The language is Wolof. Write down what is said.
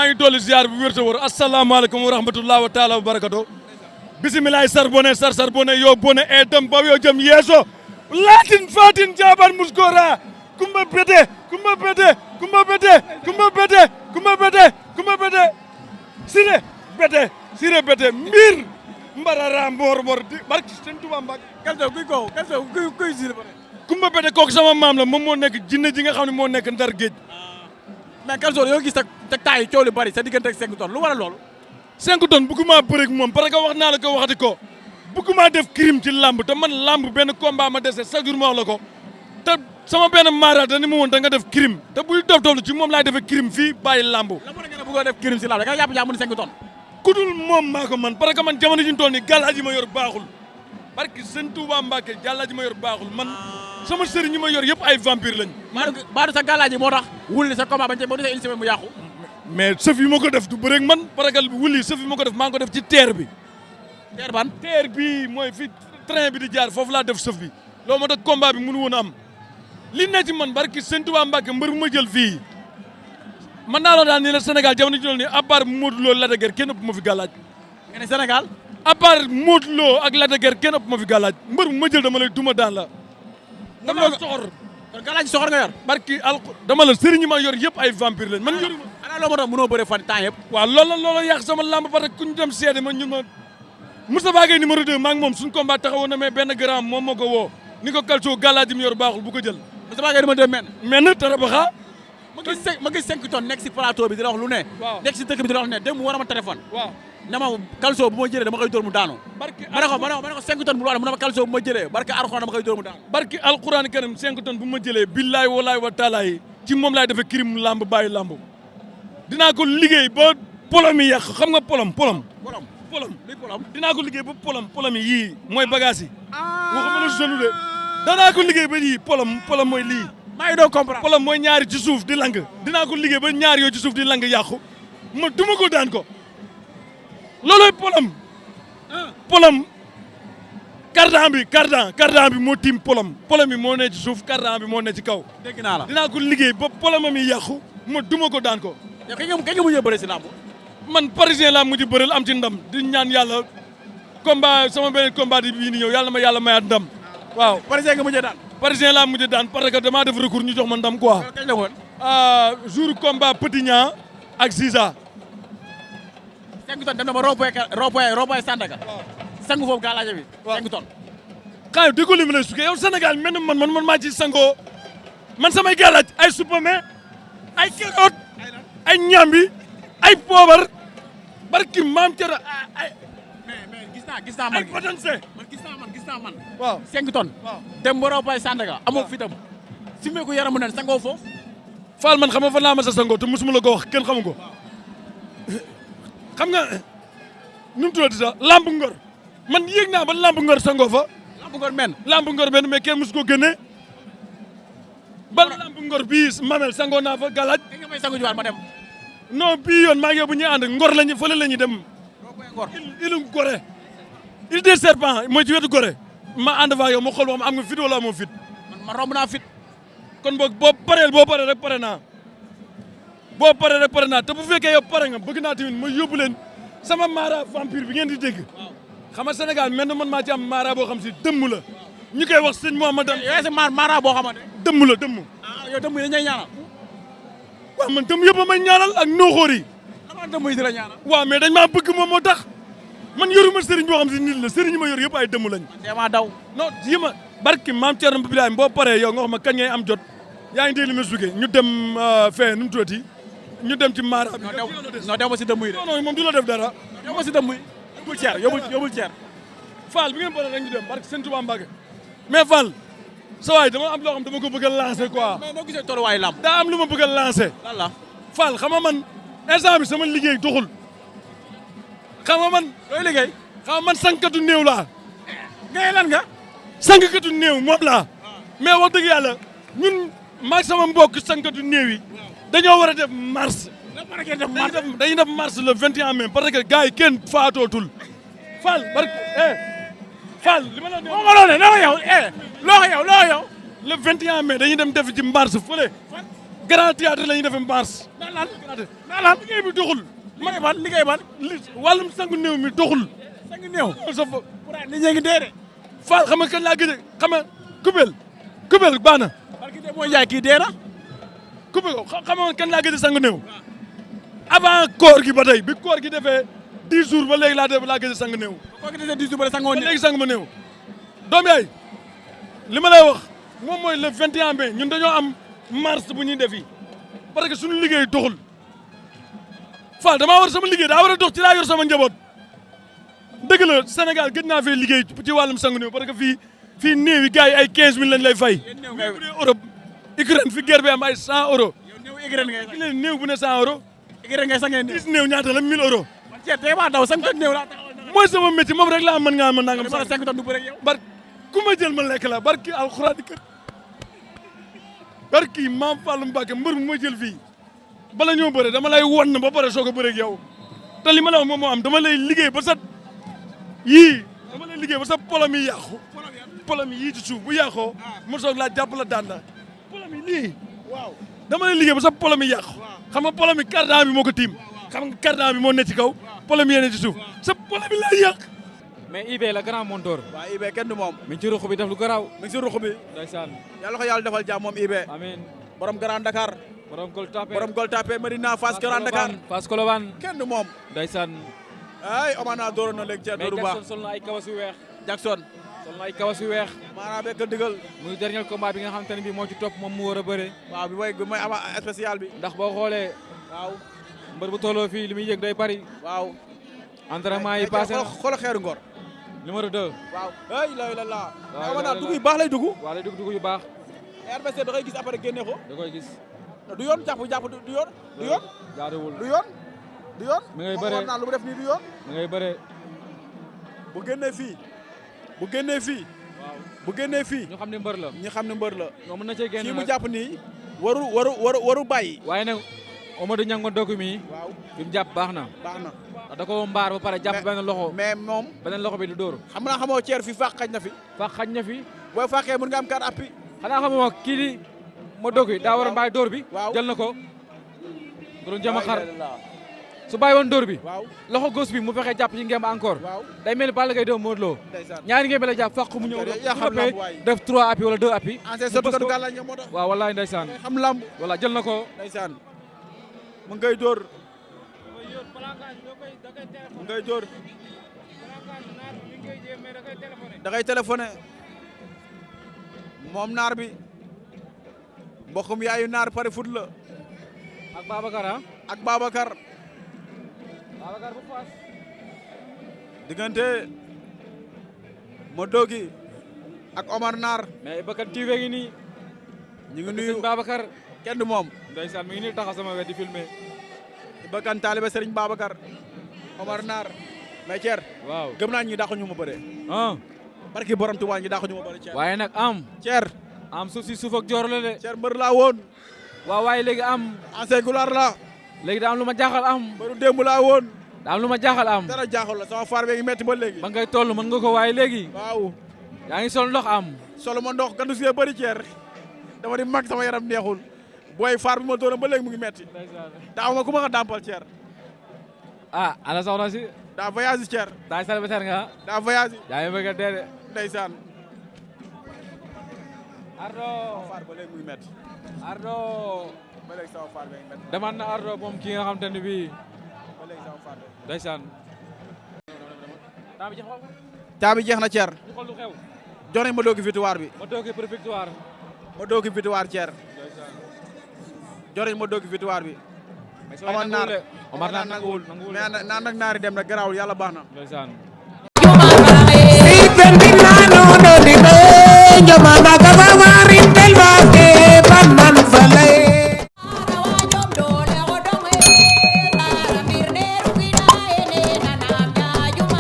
ngi dolli ziar bu wér te wër asalaamaaleykum wa rahmatulah wa taala wa barakato. bisimilah sar bone yo bone e dem ba yo jëm yeeso latin fatin jaban muskora kumba bete sire bete mbir mbarara mbor di barki seen Tuubaa Mbàkke kalso kuy sire bete kumba bete kooku sama maam la moom moo nekk jinne ji nga xam ne moo nekk ndar géej. mais kalso yoo gis te taay coow li bari sa diggante ak 5 tonnes lu waral loolu 5 tonnes bëgguma bëre ak moom parce que wax naa la ko waxati ko bëgguma def crime ci lamb te man lamb benn combat ma dese chaque jour ma wax la ko te sama benn maara da ni ma woon da nga def crime te buy dof dof ci moom laay defee crime fii bàyyi lamb. la mu ne nga bëggoon def crime ci lamb da nga yàpp jàmm ni 5 tonnes. ku dul moom maa ko man parce que man jamono ji ñu toll nii gàllaaj yi ma yor baaxul parce que sëñ Touba Mbacke gàllaaj yi ma yor baaxul man sama sëriñ ñi ma yor yëpp ay vampire lañ. baadu sa gàllaaj yi moo tax wulli sa combat bañ ca boo desee une semaine mu yàqu. mais sëf yi ma ko def du bëreeg man parce que wulli sëf yi ma ko def maa ngi ko def ci terre bi. terre ban terre bi mooy fi train bi di jaar foofu laa def sëf bi loolu moo tax combat bi mënu woon a am li ne ci man barki sëñ Touba Mbacke mbër bu ma jël fii man naa la daan ni la Sénégal jamono ji nii à part Modou Lo Lac de Guiers kenn ëpp ma fi gàllaaj. nga ne Sénégal. à part Modou Lo ak Lac de Guiers kenn ëpp ma fi gàllaaj mbër bu ma jël dama lay duma daan la. dama la soxor. kon gàllaaj soxor nga yor. barki dama la sëriñ ñi ma yor yëpp ay vampire lañ man yoruma. ana loo ma doon mënoo bëre fan temps yëpp. waaw loolu yàq sama lamb parce que ku ñu dem seede ma ñun ma Moustapha Gueye numéro 2 maa ngi moom suñu combat taxawoon na mais benn grand moom moo ko woo ni ko Kalso gàllaaj mi yor baaxul bu ko jël. Moustapha Gueye numéro 2 men tarabaxa ma gis 5 tonnes nekk si plateau bi di la wax lu ne. waaw nekk si dëkk bi di la wax lu ne dem mu war a ma téléphone. waaw ne ma Kalso bu ma jëlee dama koy dóor mu daanu. barki ma ne ko 5 tonnes bu mu ne ma Kalso bu ma jëlee barki Alxuraan dama koy dóor mu daanu. barki alxuraan karim 5 tonnes bu ma jëlee billaay walaay wa taala yi ci moom laay defee crime lamb bàyyi lamb dinaa ko liggéey ba polom yi yàq xam nga polom dinaa ko liggéey ba polom yi yii mooy bagage yi waxuma la sonu de danaa ko liggéey ba yii polom mooy lii maa ngi doon comprendre polom mooy ñaari ci suuf di lang dinaa ko liggéey ba ñaari yooyu ci suuf di lang yàqu ma duma ko daan ko looloy polom cardan bi moo tiim polom yi moo ne ci suuf cardan bi moo ne ci kaw dégg naa la dinaa ko liggéey ba polomam yi yàqu ma duma ko daan ko yow kañ nga mujjee bëre si lamb man parisien laa mujj bëreel am ci ndam di ñaan yàlla combat sama beneen combat di bii ni ñëw yàlla na ma yàlla mayaat ndam waaw parisien nga mujjee daan parisien laa mujj daan parce que damaa def recours ñu jox ma ndam quoi kañ la woon jour combat Petit Niang ak Ziza 5 tonnes dem na ma rond-point Sandaga sangu foofu gàllaaje bi 5 tonnes xaayo di ko li ma lay sukkee yow Sénégal mel na man maa ci sangoo man samay gàllaaj ay supame ay carotte ay ñambi ay poobar barki maam Thierno ay. mais gis naa man ay potence. gis naa man. waaw 5 tonnes. waaw dem ba Ropaye Sandaga. amoo fitam si meeku yaramu nen sangoo foofu. Fall man xam nga fan laa ma sa sangoo te mosuma la ko wax kenn xamu ko. xam nga nu mu tuddati sax lamb ngor man yéeg naa ba lamb ngor sangoo fa. lamb ngor men mais kenn mosu ko génne. ba lamb ngor bii mamel sangoo naa fa galaaj. nga may sangu jiwaat ma dem. non bii yoon maa ngi yow bu ñuy ànd ngor lañu fële la ñuy dem. ilu Gorée. il des serpents mooy ci wetu Gorée. ma ànd faa yow ma xool wax am nga fit wala amoo fit. man romb naa fit. kon boog boo paree rek pare naa. boo paree rek pare naa te bu fekkee yow pare nga bëgg naa tamit ma yóbbu leen sama mara vampire bi ngeen di dégg. xam nga Sénégal mel na man maa ci am mara boo xam si dëmm la. ñu koy wax sëñ Mouhamadou. yooyu si mara boo xamante dëmm la dëmm. ah yow dëmm yi dañu lay ñaanal. waaw man dëmm yëpp a may ñaanal ak nooxóor yi. dëmm yi di la ñaanal. waaw mais dañ maa bëgg moom moo tax man yoruma sëriñ boo xam si nit la sëriñ ma yor yëpp ay dëmm lañ. man daw. non yi ma barki maam Thierno Birahim boo paree yow nga xam ma kañ ngay am jot yaa ngi dégg li ma sugee ñu dem fee nu mu tuddati ñu dem ci maara bi. non dem ma si dëmm yi de. non moom du la def dara. dem ma si dëmm yi. yóbbul ceer yóbbul ceer. Fall bi ngeen paree rek ñu dem barki sëñ Touba Mbacke mais Fall sa waay dama am loo xam dama ko bëgg a lancer quoi. mais noo gisee tolluwaayu lamb. daa am lu ma bëgg a lancer. lan la Fall xam nga man instant bi sama liggéey doxul xam nga man. looy liggéey. xam nga man sànkatu néew laa. ngay lan nga. sànkatu néew moom laa. mais wax dëgg yàlla ñun maag sama mbokk sànkatu néew yi dañoo war a def mars. dañuy def mars le 21 mai parce que gars yi kenn faatootul. Fall barke Fall li ma la moo ma loo ne loo yow le 21 mai dañuy dem def ci mars fële grand théâtre la ñuy defee mars. naan lan liggéey bi doxul. liggéey ban wàllum sangu néew mi doxul. sangu néew sa fa pourtant nit ñi ngi dee de Fall xam nga kañ laa gëj xam nga kubel baax na. parce que mooy jaay kii dee na kubel xam nga kañ laa gëj sangu néew. avant koor gi ba tey bi koor gi defee 10 jours ba léegi laa gëj sangu néew. koo gisee 10 jours ba sangoo ba néew léegi sangu ma néew. doom yaay li ma lay wax moom mooy le 21 mai ñun dañoo am mars bu ñuy def yi parce que suñu liggéey doxul Fall damaa war sama liggéey daa war a dox ci laa yor sama njaboot dëgg la Sénégal gëj naa fee liggéey ci wàllum sangu néew parce que fii néew yi gars yi ay 15000 lañ lay fay. mais bu dee Europe Ukraine fi guerre bi am ay 100 euros. néew Ukraine ngay ki leen néew bu ne 100 euros. Ukraine ngay sangee néew 10 néew ñaata la 1000 euros. man ceeb tey maa daw sang néew laa taxawal mooy sama métier moom rek laa mën ngaa mën nangam dama la 5 tonnes du bëre ak yow bar ku ma jël ma lekk la barki alxuraan di kër barki maam Fallou Mbacke mbër mu ma jël fii bala ñoo bëre dama lay won ba pare soog a bëre ak yow te li ma la wax moom moo am dama lay liggéey ba sa yii dama lay liggéey ba sa polom yi yàqu polom yii ci suuf bu yàqoo ma soog laa jàpp la daan la polom yi lii waaw dama lay liggéey ba sa polom yi yàqu xam nga polom yi cardan bi moo ko tiim xam nga cardan bi moo ne ci kaw polom yi ne ci suuf sa polom yi lay yàq mais IB la grand monteur. waaw IB kenn du moom mi ngi ci ruq bi def lu garaaw. mi ngi si ruq bi ndeysaan. yàlla ko yàlla defal jàmm moom IB amiin. borom Grand Dakar borom Gueule Tapée. borom Gueule Tapée Medina Fass Grand Dakar Fass Colobane. kenn du moom ndeysaan. ay Omar naa dooroon na léegi ceer mais dooru baax Jackson sol na ay kawas yu weex. Jackson sol na ay kawas yu weex. maanaam bekk digal muy dernier combat bi nga xamante ne bii moo ci topp moom mu war a bëre. waaw bi mooy ama spécial bi ndax boo xoolee waaw mbër bu tolloo fii li muy yëg day bari. waaw entraînement yi passé na xool xeeru ngor numéro 2. waaw ay la la la waaw Omar naa dugg yu baax lay dugg waaw lay dugg yu baax. RBC da koy gis après génne ko da koy gis. du yoon jàpp du yoon du yoon jaaduwul. du yoon du yoon mi ngay moom bëree war naa lu mu def nii du yoon mi ngay bëree. bu génnee fii bu génnee fii waaw bu génnee fii ñu xam ne mbër la. ñi xam ne mbër la non mën na cee génn kii mu nag. jàpp nii waru bàyyi waaye nag Amadou Niang ma dogu mi waaw fi mu jàpp baax na. baax na ndax da ko mbaar ba pare jàpp benn loxo. mais moom beneen loxo bi du dóor. xam naa xamoo ceer fii fàq xaj na fi fa xañ na fi. booy fàqee mën nga am carte appui xanaa xam nga kii di ma dogu daa war a mbaay dóor bi. waaw jël na ko. du doon jëm a xar su bàyyi woon dóor bi. waaw loxo gauche bi mu fexe jàpp ci ngemb encore. waaw day mel ni Balla Gaye 2 Modou Lo. ndeysaan ñaari ngemb la jàpp fàq mu ñëw. yaa xam lamb waay def 3 appui wala 2 appui. ancien sotu kadu gàllañ moo tax waaw wallaay ndeysaan. xam lamb voilà jël na ko. ndeysaan mu ngay dóor mu ngay dóor da ngay téléphoné moom naar bi mbokkum yaayu naar pare foot la ak Babacar ah. ak Babacar Babacar bu Fass. diggante Modogi ak Omar Naar mais Bakar TV ngi nii. ñu ngi nuyu Babacar. kenn du moom ndeysaan mi ngi nii taxaw sama wet di filmer. Ibakan taalibe Serigne Babacar Omar Naar mais Thier waaw gëm naa ñi dàqu ñu ma bëre ah. barki borom Tuubaa ñi dàqu ñu ma bëre Thier waaye nag am. Thier am suuf si suuf ak joor la de. Thier mbër laa woon waaw waaye léegi am. ancien gulaar la léegi daa am lu ma jaaxal am. mbëru démb laa woon daa am lu ma jaaxal am. dara jaaxul la sama faar bee ngi metti ba léegi ba ngay toll mën nga ko waaye léegi. waaw yaa ngi sol ndox am. solo ma ndox gandu sie bëri Thier dama di mag sama yaram neexul booy faar bi ma doon ba léegi mu ngi metti daaw ma ku ma ko dàmpal Thier ah ana soxna si. daa voyage Thier daa célibataire nga. daa voyage yaa ngi bëgg a dee de. ndeysaan Ardo. faar ba léegi mu ngi metti Ardo. ba léegi sama faar bee ngi metti demal na Ardo moom ki nga xam te ne bii. ba léegi sama faar bee ndeysaan. temps bi jeex temps bi jeex na Thier ñu xool lu xew. jox nañ ma doogi victoire bi ma doogi pour victoire. ma doogi victoire Thier ndeysaan. jox nañ ma doogi victoire bi mais Omar Naar Omar Naar nanguwul mais naan nag naari dem na garaawul yàlla baax na ndeysaan.